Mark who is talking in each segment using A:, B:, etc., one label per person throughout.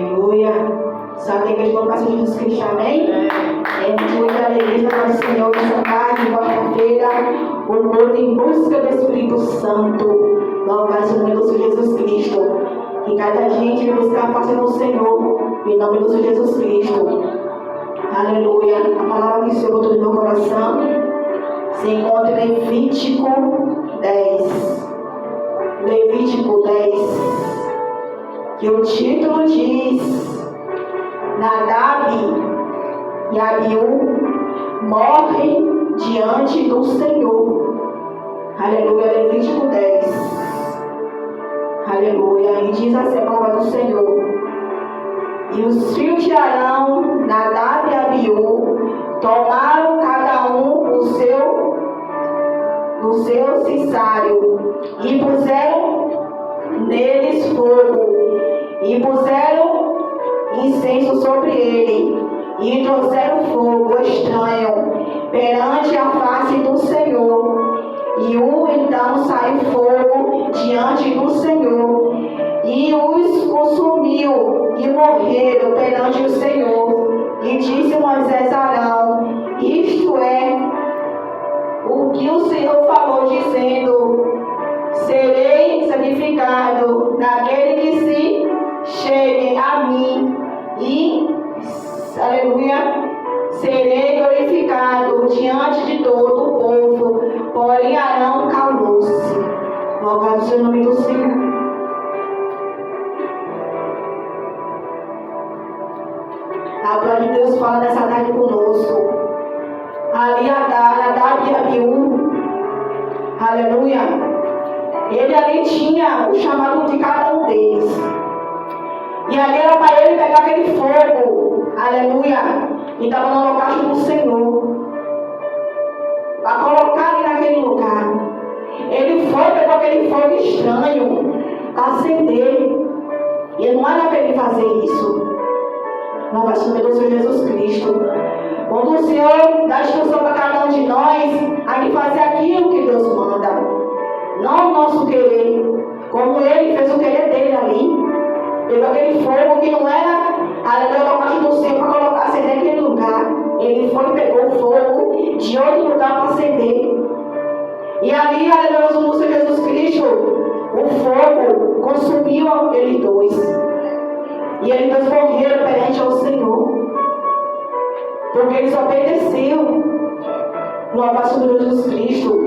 A: Aleluia. Sabe que a gente vai passar Jesus Cristo, amém? É muita alegria para o Senhor nessa tarde, quarta-feira, o povo em busca do Espírito Santo. Louvado seja o nome do Senhor Jesus Cristo. Que cada gente vai buscar a face do Senhor, em nome do Senhor Jesus Cristo. Aleluia. A palavra que o Senhor botou no meu coração se encontra em Levítico 10. Levítico 10. Que o título diz: Nadab e Abiú morrem diante do Senhor. Aleluia. Levítico 10. Aleluia. E diz assim a palavra do Senhor: E os filhos de Arão, Nadab e Abiú, tomaram cada um o seu cissário e puseram neles fogo, e puseram incenso sobre ele, e trouxeram fogo estranho perante a face do Senhor. E então saiu fogo diante do Senhor, e os consumiu, e morreram perante o Senhor. E disse Moisés a Arão: Isto é o que o Senhor falou, dizendo: Serei santificado naquele que se chegue a mim, e, aleluia, serei glorificado diante de todo o povo. Porém Arão calou-se. Louvado seja o nome do Senhor. A glória de Deus fala nessa tarde conosco. Ali Nadab e Abiú, aleluia, ele ali tinha o chamado de cada um deles. E ali era para ele pegar aquele fogo, aleluia, e estava no holocausto do Senhor, para colocar ele naquele lugar. Ele foi, pegou aquele fogo estranho para acender. E não era para ele fazer isso. Não vai ser o Senhor Jesus Cristo. Quando o Senhor dá instrução para cada um de nós, a gente fazer aquilo que Deus manda, não o nosso querer, como ele fez o querer dele ali. Pegou aquele fogo que não era o holocausto do Senhor para colocar, acender aquele lugar. Ele foi e pegou o fogo de outro lugar para acender. E ali, aleluia, no Senhor Jesus Cristo, o fogo consumiu eles dois. E eles dois morreram perante ao Senhor, porque eles obedeceram no abraço de Jesus Cristo.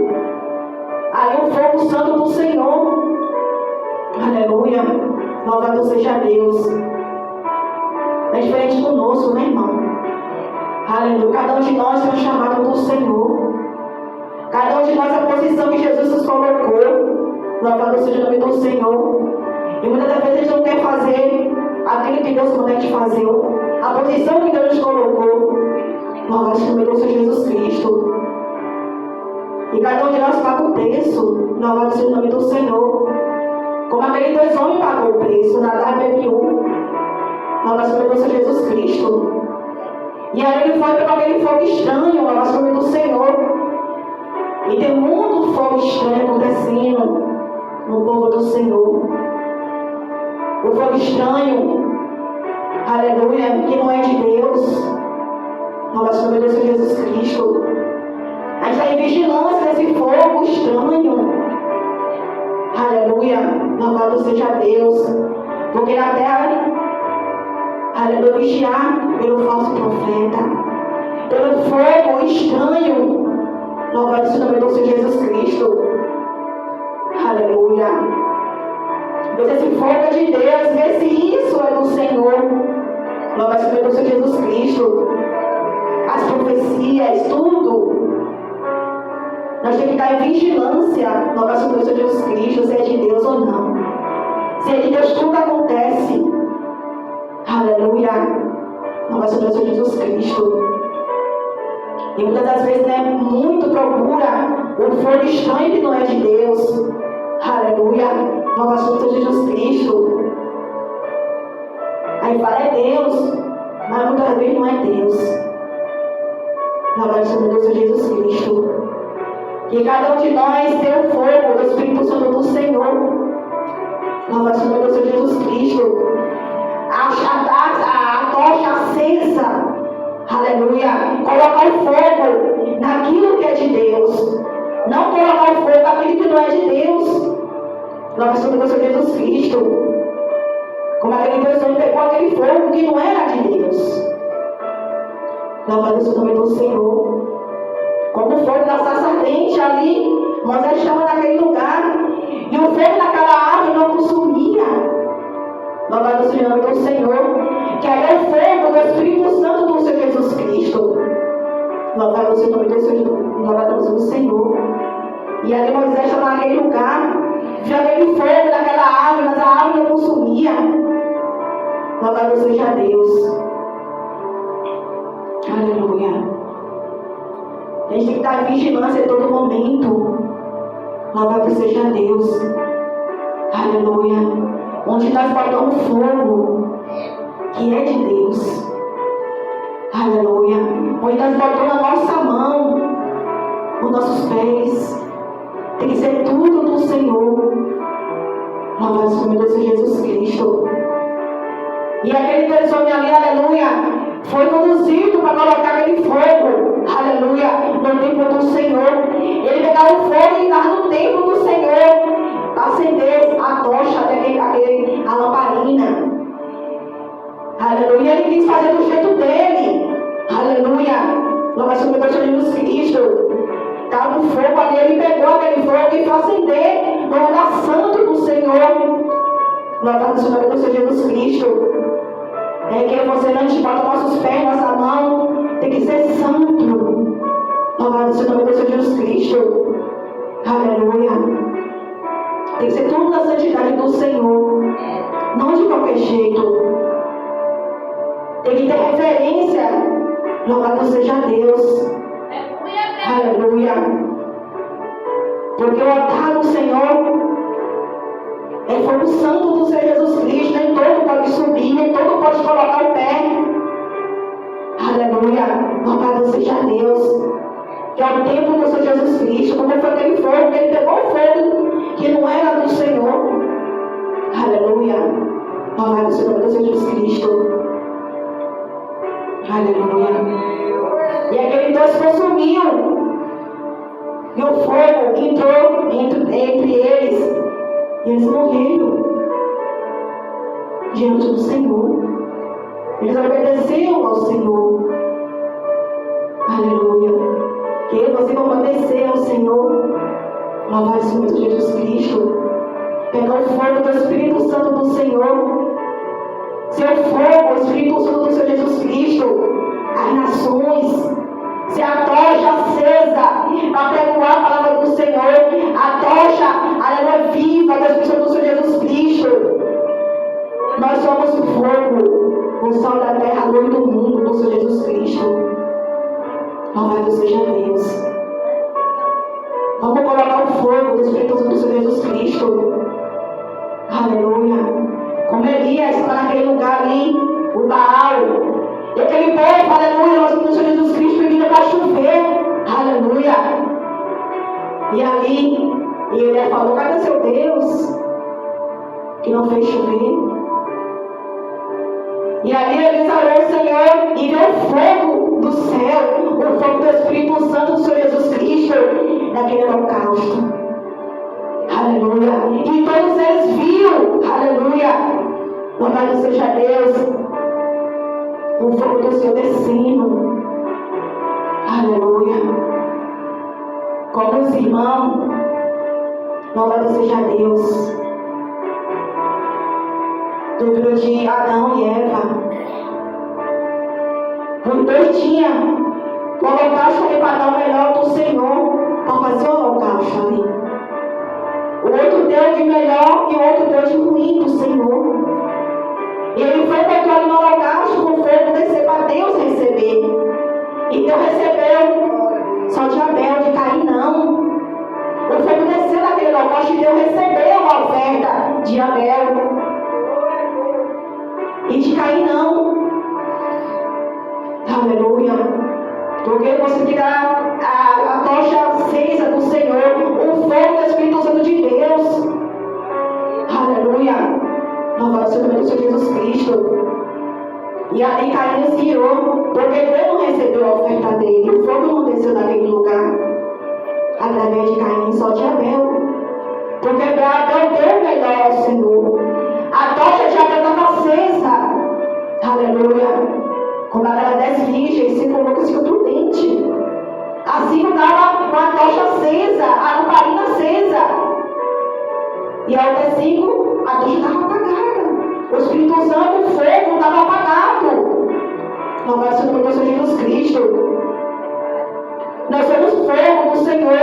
A: Aí o fogo santo do Senhor, aleluia, louvado seja Deus. É diferente conosco, né, irmão? Aleluia. Cada um de nós tem um chamado do Senhor. Cada um de nós a posição que Jesus nos colocou. Louvado seja o nome do Senhor. E muitas das vezes a gente não quer fazer aquilo que Deus manda a gente fazer. A posição que Deus nos colocou. Louvado seja o nome do Senhor Jesus Cristo. E cada um de nós paga o preço. Louvado seja o nome do Senhor. Como aqueles dois homens pagou o preço, Nadab e Abiú. Louvado seja o nome do Senhor Jesus Cristo. E aí ele foi para aquele fogo estranho, louvado seja o nome do Senhor. E tem muito fogo estranho acontecendo no povo do Senhor. O fogo estranho, aleluia, que não é de Deus. Louvado seja o nome do Senhor Jesus Cristo. A gente está em vigilância desse fogo estranho. Aleluia, louvado seja Deus. Porque na terra, aleluia, vigiar pelo falso profeta, pelo fogo estranho. Louvado seja o nome do Senhor Jesus Cristo. Aleluia. Vê se esse fogo é de Deus, vê se isso é do Senhor. Louvado seja o nome do Senhor Jesus Cristo. As profecias, tudo. Nós temos que estar em vigilância. Louvado seja o nome do Senhor Jesus Cristo, se é de Deus ou não. Se é de Deus, tudo acontece. Aleluia. Louvado seja o nome do Senhor Jesus Cristo. E muitas das vezes, né, muito procura o fogo estranho que não é de Deus. Aleluia. Louvado seja o Senhor Jesus Cristo. Aí fala, é Deus, mas muitas vezes não é Deus. Louvado seja o Senhor Jesus Cristo. Que cada um de nós tenha o fogo do Espírito Santo do Senhor. Louvado seja o Senhor Jesus Cristo. A Aleluia. Colocar o fogo naquilo que é de Deus. Não colocar o fogo naquilo que não é de Deus. Nós somos o Senhor Jesus Cristo. Como aquele Deus pegou aquele fogo que não era de Deus. Louvado seja o nome do Senhor. Como o fogo da sarça ardente ali, Moisés estava naquele lugar. E o fogo daquela árvore não consumia. Louvado seja o nome do Senhor. Que aí é o fogo do Espírito Santo do Senhor Jesus Cristo. Louvado seja o nome do Senhor. Louvado seja o Senhor. E ali Moisés estava naquele lugar. Viu aquele fogo daquela árvore, mas a árvore não consumia. Louvado seja Deus. Aleluia. A gente tem que estar em vigilância em todo momento. Louvado seja Deus. Aleluia. Onde nós botamos fogo, que é de Deus. Aleluia. Onde nós botamos a nossa mão, os nossos pés, tem que ser tudo do Senhor. Louvado seja o nome de Jesus Cristo. E aquele homem ali, aleluia, foi conduzido para colocar aquele fogo, aleluia, no templo do Senhor. Ele pegava o fogo e estava no templo do Senhor, para acender a tocha, a lamparina. Aleluia, ele quis fazer do jeito dele, aleluia. Louvado seja o nome de Jesus Cristo. Estava no fogo ali, ele pegou aquele fogo e foi acender no lugar santo do Senhor. Louvado seja o nome de Jesus Cristo. É que você não te bota nossos pés, nossa mão, tem que ser santo. Louvado seja o nome de Jesus Cristo. Aleluia. Tem que ser tudo na santidade do Senhor, não de qualquer jeito. Tem que ter reverência. Louvado seja Deus. Aleluia. Porque o altar do Senhor é fogo santo do Senhor Jesus Cristo. Nem todo pode subir, nem todo pode colocar o pé. Aleluia. Louvado seja Deus. Que é o templo do Senhor Jesus Cristo. Como foi aquele fogo, que ele pegou o fogo que não era do Senhor. Aleluia. Louvado seja o nome do Senhor Jesus Cristo. Aleluia. E aquele Deus consumiu. E o fogo entrou entre eles. E eles morreram diante do Senhor. Eles obedeceram ao Senhor. Aleluia. Que você vai obedecer ao Senhor. Louvado seja o nome de Jesus Cristo. Pegar o fogo do Espírito Santo do Senhor. Ser o fogo, o Espírito Santo do Senhor Jesus Cristo. As nações. Se a tocha acesa para pregoar a palavra do Senhor, a tocha, aleluia, viva do Espírito do Senhor Jesus Cristo. Nós somos o fogo, o sol da terra, a luz do mundo do Senhor Jesus Cristo. Louvado seja Deus. Vamos colocar o fogo do Espírito do Senhor Jesus Cristo. Aleluia. Como Elias está naquele lugar ali, o Baal. E aquele povo, aleluia, nós temos o Senhor Jesus Cristo pedindo para chover, aleluia. E ali, ele falou: cadê seu Deus que não fez chover? E ali ele orou ao Senhor e deu fogo do céu, o fogo do Espírito Santo do Senhor Jesus Cristo, naquele holocausto, aleluia. E todos eles viram, aleluia, louvado seja Deus. O fogo do Senhor descendo. Aleluia. Como os irmãos. Louvado seja Deus. Do livro de Adão e Eva. Os dois tinham o holocausto ali para dar o melhor do Senhor. Para fazer o holocausto ali. O outro deu de melhor e o outro deu de ruim do Senhor. E ele foi pegando no holocausto com o fogo descer para Deus receber. E Deus recebeu só de Abel, de Caim não. O fogo desceu naquele holocausto e Deus recebeu a oferta de Abel. E de Caim não. Aleluia. Porque você tirar a tocha acesa do Senhor, o fogo do Espírito Santo de Deus. Aleluia. Louvado seja o nome do Senhor Jesus Cristo. E ali Caim se irou, porque Deus não recebeu a oferta dele. O fogo não desceu daquele lugar. Através de Caim, só de Abel. Porque Abel deu melhor ao Senhor. A tocha de Abel estava acesa. Aleluia. Quando ela era 10 virgens, 5 loucos e outro dente. Assim estava com a tocha acesa, a lamparina acesa. E ao ter 5, a tocha estava apagada. O Espírito Santo, o fogo, estava apagado. Louvado seja o nome do Senhor Jesus Cristo. Nós somos fogo do Senhor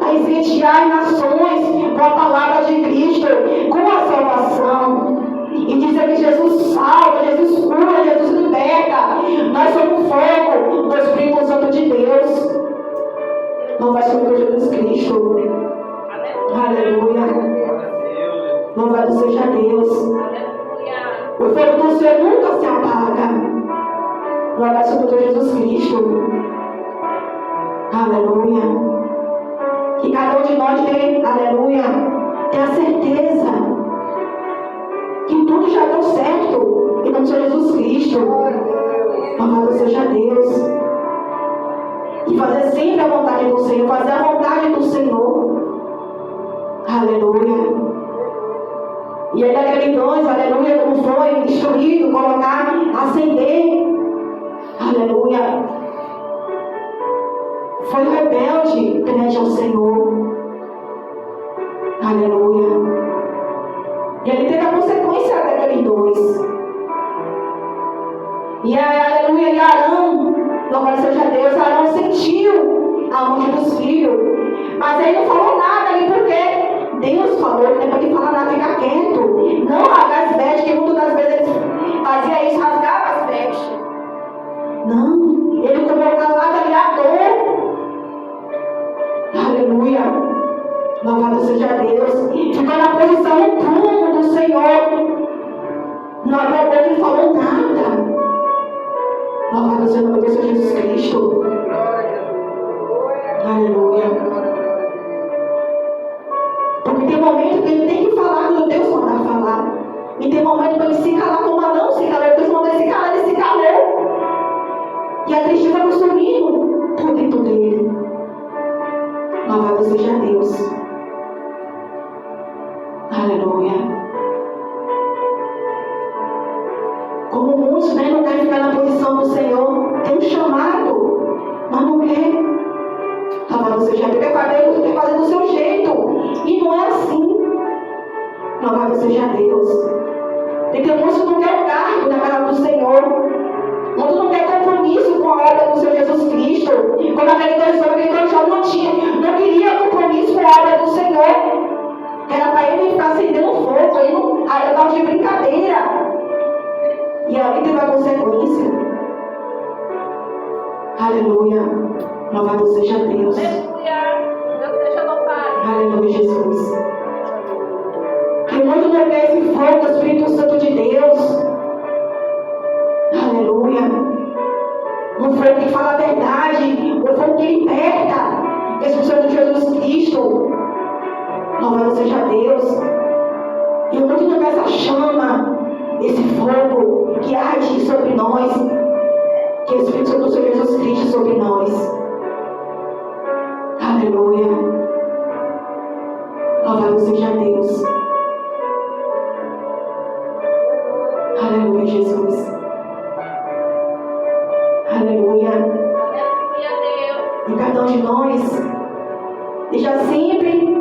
A: a incendiar nações com a palavra de Cristo, com a salvação. E dizer que Jesus salva, Jesus cura, Jesus liberta. Nós somos fogo do Espírito Santo de Deus. Louvado seja o nome de Jesus Cristo. Aleluia. Louvado seja Deus. O fogo do Senhor nunca se apaga. Louvado seja o nome de Jesus Cristo. Aleluia. Que cada um de nós tem, aleluia, tem a certeza que tudo já deu certo em nome de Jesus Cristo. Louvado seja Deus. E fazer sempre a vontade do Senhor, fazer a vontade do Senhor. Aleluia. E aí daquele nós, aleluia, como foi instruído, colocar, acender. Aleluia. Foi rebelde perante ao Senhor. Aleluia. E ele teve a consequência daqueles dois. E aí, aleluia, e Arão, louvado seja Deus, Arão sentiu a morte dos filhos. Mas ele não falou nada ali, porque Deus falou, depois de falar nada, fica quieto. Não rasgar as vestes, que muitas das vezes ele fazia isso, rasgava as vestes. Não, ele comeu calado ali a dor. Aleluia. Louvado seja Deus. Ficou na posição no túmulo do Senhor. Não abriu a boca e não falou nada. Louvado seja o nome de Jesus Cristo. Aleluia. Porque tem momento que ele tem que falar quando Deus mandar falar. E tem momento para ele se calar como não se calou. Deus mandou ele se calar, ele se calou. E a tristeza consumindo por dentro dele. Louvado seja Deus. Aleluia. Como muitos, né, não querem ficar na posição do Senhor, tem um chamado, mas não quer. Louvado seja Deus. Você quer fazer do seu jeito. E não é assim. Louvado seja Deus. Porque muitos não querem cargo na casa do Senhor. Muitos não querem compromisso com a obra do Senhor Jesus Cristo. Quando aquele dois jovens não queria compromisso com a obra do Senhor. Era para ele ficar acendendo fogo. Ele estava de brincadeira. E ali teve a consequência. Aleluia. Louvado seja Deus.
B: Aleluia. Deus seja louvado.
A: Aleluia, Jesus. Que muito não quer esse fogo do Espírito Santo de Deus. Aleluia. Um fogo que fala a verdade. Um fogo que liberta. Espírito Santo de Jesus Cristo. Louvado seja Deus. E muito não quer essa chama. Esse fogo que arde sobre nós. Que o Espírito Santo do Senhor Jesus Cristo sobre nós. Aleluia. Louvado seja Deus. Aleluia, Jesus. Aleluia.
B: Aleluia, Deus.
A: E cada um de nós deixa sempre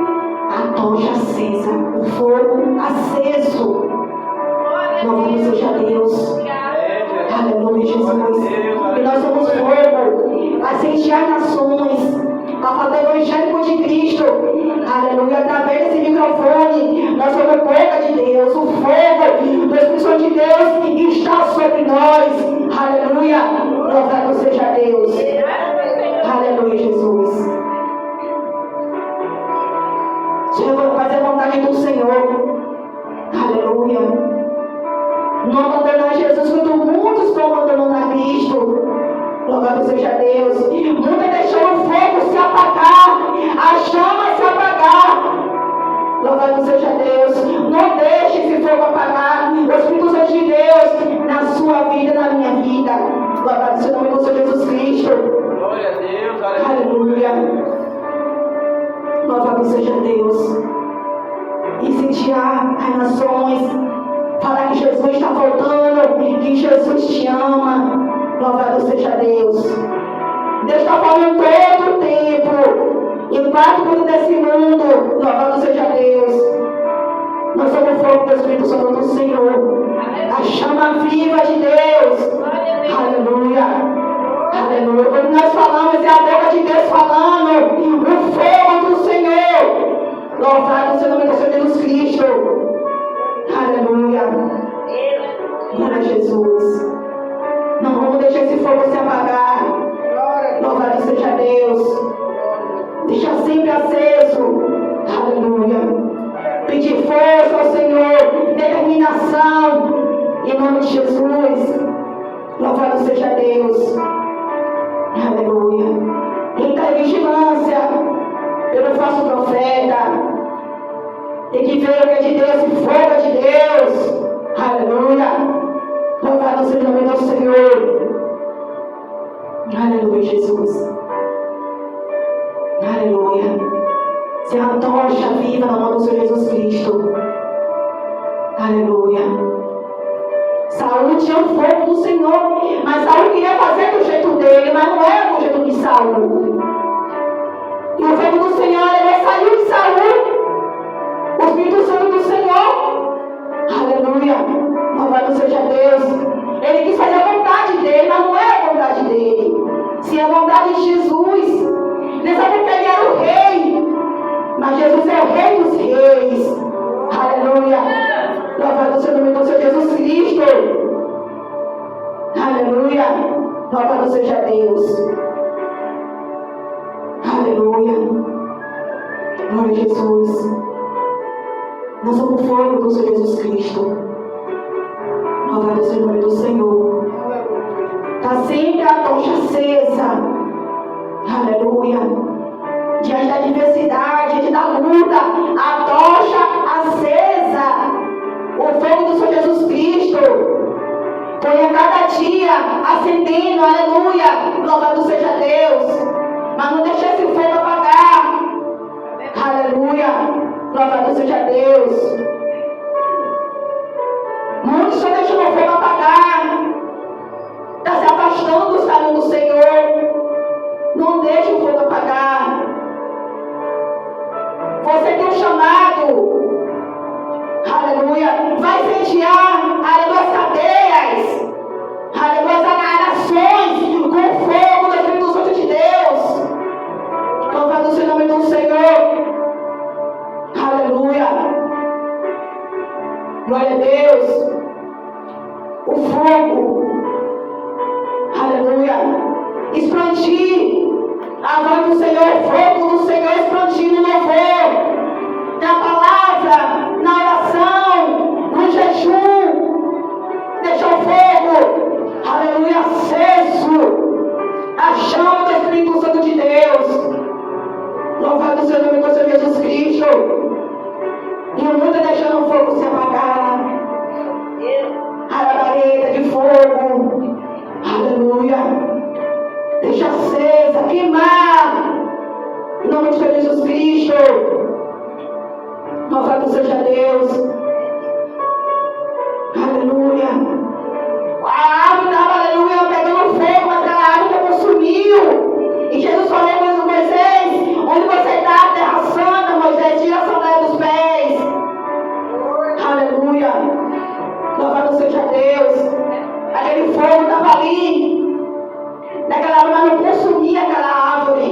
A: a tocha acesa, o fogo aceso. Louvado seja Deus. Aleluia, Jesus. E nós somos fogo a incendiar nações, a falar do Evangelho de Cristo. Aleluia. Através desse microfone, nós somos boca de Deus. O fogo do Espírito Santo de Deus está sobre nós. Aleluia. Louvado seja Deus. Aleluia, Jesus. Senhor, fazer a vontade do Senhor. Aleluia. Não abandonar Jesus quando muitos estão abandonando a Cristo. Louvado seja Deus. Muitos deixaram o fogo se apagar, a chama se apagar. Louvado seja Deus. Não deixe esse fogo apagar. O Espírito Santo de Deus na sua vida, na minha Louvado seja o nome do Senhor Jesus Cristo.
C: Glória a Deus,
A: Aleluia. Louvado seja Deus. Incendiar as nações. Falar que Jesus está voltando. Que Jesus te ama. Louvado seja Deus. Deus está falando todo o tempo. Em parte tudo desse mundo. Louvado seja Deus. Nós somos fogo do Espírito Santo do Senhor. A chama viva de Deus. Aleluia. Aleluia. Quando nós falamos, é a boca de Deus falando. O fogo do Senhor. Louvado seja o nome do Senhor Jesus Cristo. Aleluia. Glória a Jesus. Não vamos deixar esse fogo se apagar. Louvado seja Deus. Deixa sempre aceso. Aleluia. Pedir força ao Senhor, determinação, em nome de Jesus. Louvado seja Deus. Aleluia. Então, vigilância pelo falso profeta. Tem que ver o que é de Deus, o fogo é de Deus. Aleluia. Louvado seja o nome do Senhor. Aleluia, Jesus. Aleluia. Ser a tocha viva no nome do Senhor Jesus Cristo. Aleluia. Saúl tinha o fogo do Senhor, mas Saúl queria fazer do jeito dele, mas não era do jeito de Saúl. E o fogo do Senhor, ele saiu de Saúl. O Espírito Santo do Senhor. Aleluia. Louvado seja Deus. Ele quis fazer a vontade dele, mas não era a vontade dele. Se é a vontade de Jesus. Nessa época ele era o rei. Mas Jesus é o Rei dos Reis. Aleluia. Louvado seja o nome do Senhor Jesus Cristo. Aleluia. Louvado seja Deus. Aleluia. Glória a Jesus. Nós somos o fogo do Senhor Jesus Cristo. Louvado seja o nome do Senhor. Está sempre a tocha acesa. Aleluia. Diante da adversidade, diante da luta, a tocha acesa, o fogo do Senhor Jesus Cristo, põe a cada dia acendendo, aleluia, louvado seja Deus, mas não deixe esse fogo apagar, aleluia, louvado seja Deus. Muitos estão deixando o fogo apagar, está se afastando dos caminhos do Senhor, não deixe o fogo apagar. Você tem um chamado, aleluia, vai incendiar, aleluia, as cadeias, aleluia, as nações, com o fogo do Espírito Santo de Deus. Louvado seja o nome do Senhor, aleluia, glória a Deus, o fogo, aleluia, expandir a voz do Senhor, o fogo do Senhor expandindo o louvor, na palavra, na oração, no jejum. Deixa o fogo, aleluia, aceso, a chama do Espírito Santo de Deus. Louvado seja o nome do Senhor Jesus Cristo. E o mundo deixando o fogo se apagar. A labareda de fogo, aleluia. Deixa acesa, queimar. Em nome de Jesus Cristo. Louvado seja Deus. Aleluia. A árvore estava, aleluia, pegando fogo, mas aquela árvore consumiu. E Jesus falou com Moisés: onde você está, terra santa, Moisés, tira a sandália dos pés. Aleluia. Louvado seja Deus. Aquele fogo estava ali. Naquela árvore, mas não consumia aquela árvore.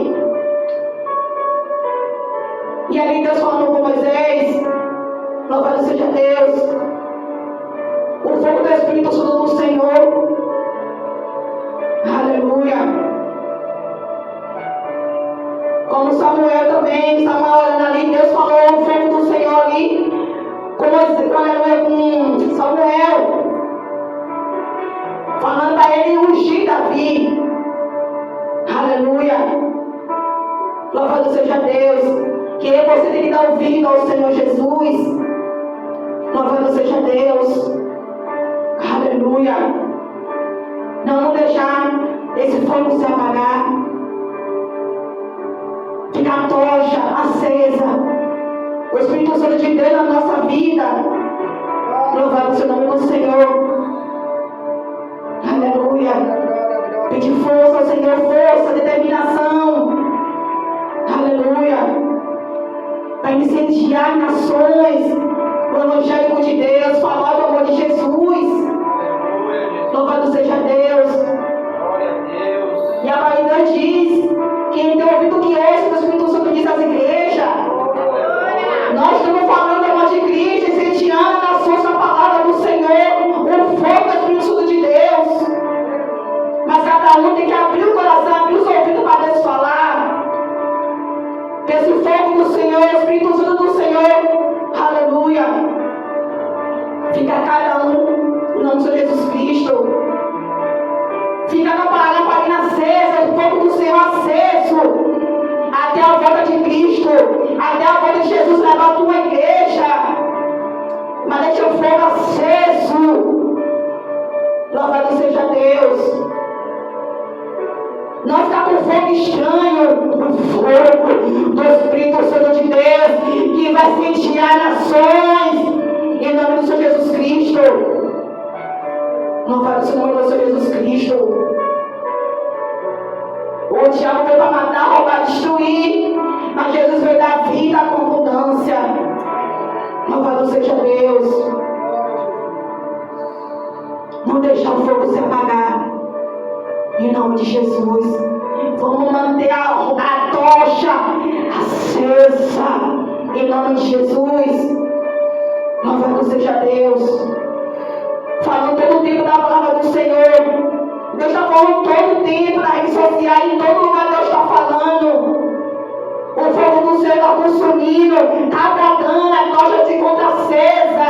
A: E ali Deus falando com Moisés, louvado seja Deus, o fogo do Espírito Santo do Senhor, aleluia. Como Samuel também, Samuel olhando ali, Deus falou o fogo do Senhor ali, com Samuel, falando para ele ungir Davi. Aleluia. Louvado seja Deus. Que você tem que dar ouvido ao Senhor Jesus. Louvado seja Deus. Aleluia. Não deixar esse fogo se apagar. Fica a tocha acesa. O Espírito Santo de Deus na nossa vida. Louvado seja o nome do Senhor. Aleluia. Pedir força ao Senhor, força, determinação. Aleluia. Para incendiar nações. O Evangelho de Deus. Falar do amor de Jesus. Louvado seja Deus. E a palavra diz: quem tem ouvido que ouça, o Espírito Santo diz às igrejas. Nós estamos falando do amor de Cristo, incendiando a nações a palavra do Senhor, o fogo do Espírito Santo de Deus. Mas cada um tem que abrir o coração, abrir os ouvidos para Deus falar. Esse fogo do Senhor, o Espírito Santo do Senhor, aleluia. Fica cada um, em nome de Jesus Cristo. Fica na lamparina acesa, o fogo do Senhor aceso, até a volta de Cristo, até a volta de Jesus levar a tua igreja. Mas deixa o fogo aceso. Louvado seja Deus. Não ficar com fogo estranho, o fogo do Espírito Santo de Deus, que vai incendiar nações, em nome do Senhor Jesus Cristo. Louvado seja o nome do Senhor Jesus Cristo. O diabo veio para matar, roubar, destruir, mas Jesus veio dar vida com abundância. Louvado seja Deus. Não deixar o fogo se apagar. Em nome de Jesus. Vamos manter a tocha acesa. Em nome de Jesus. Louvado seja Deus. Falando todo o tempo da palavra do Senhor. Deus está falando todo o tempo na rede social. Em todo lugar Deus está falando. O fogo do Senhor está consumindo. Está apagando. A tocha se encontra acesa.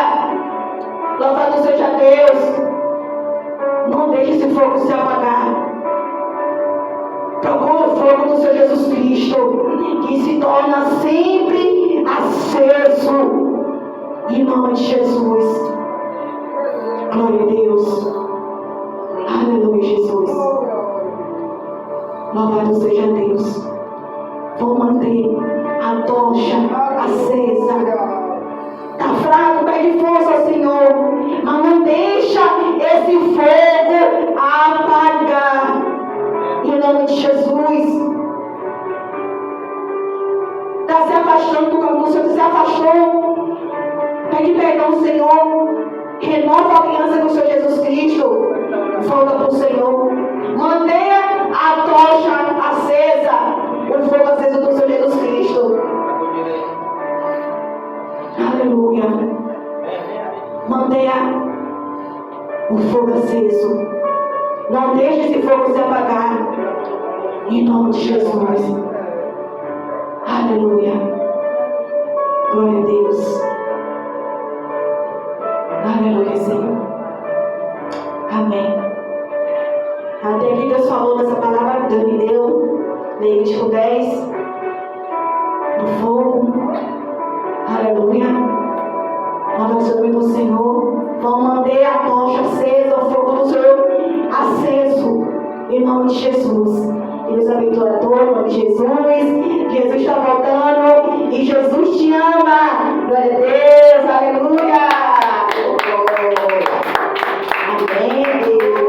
A: Louvado seja Deus. Não deixe esse fogo se apagar. Procura o fogo do Senhor Jesus Cristo, que se torna sempre aceso. Em nome de Jesus. Glória a Deus. Aleluia, Jesus. Louvado seja Deus. Vou manter a tocha acesa. Está fraco, pede força ao Senhor. Mas não deixa esse fogo apagar. Em nome de Jesus. Está se afastando do caminho do Senhor. Se afastou. Pede perdão ao Senhor. Renova a aliança com o Senhor Jesus Cristo. Volta para o Senhor. Mantenha a tocha acesa. O fogo aceso do Senhor Jesus Cristo. Aleluia. Mantenha o fogo aceso. Não deixe esse fogo se apagar. Em nome de Jesus. Aleluia. Glória a Deus. Aleluia, Senhor. Amém. Até aqui Deus falou nessa palavra, Deus me deu. Levítico 10. Do fogo. Aleluia. Nós vamos do Senhor. Vamos manter a tocha acesa, o fogo do Senhor aceso. Em nome de Jesus. Deus abençoe a todos, em nome de Jesus. Jesus está voltando e Jesus te ama. Glória a Deus. Aleluia. Amém.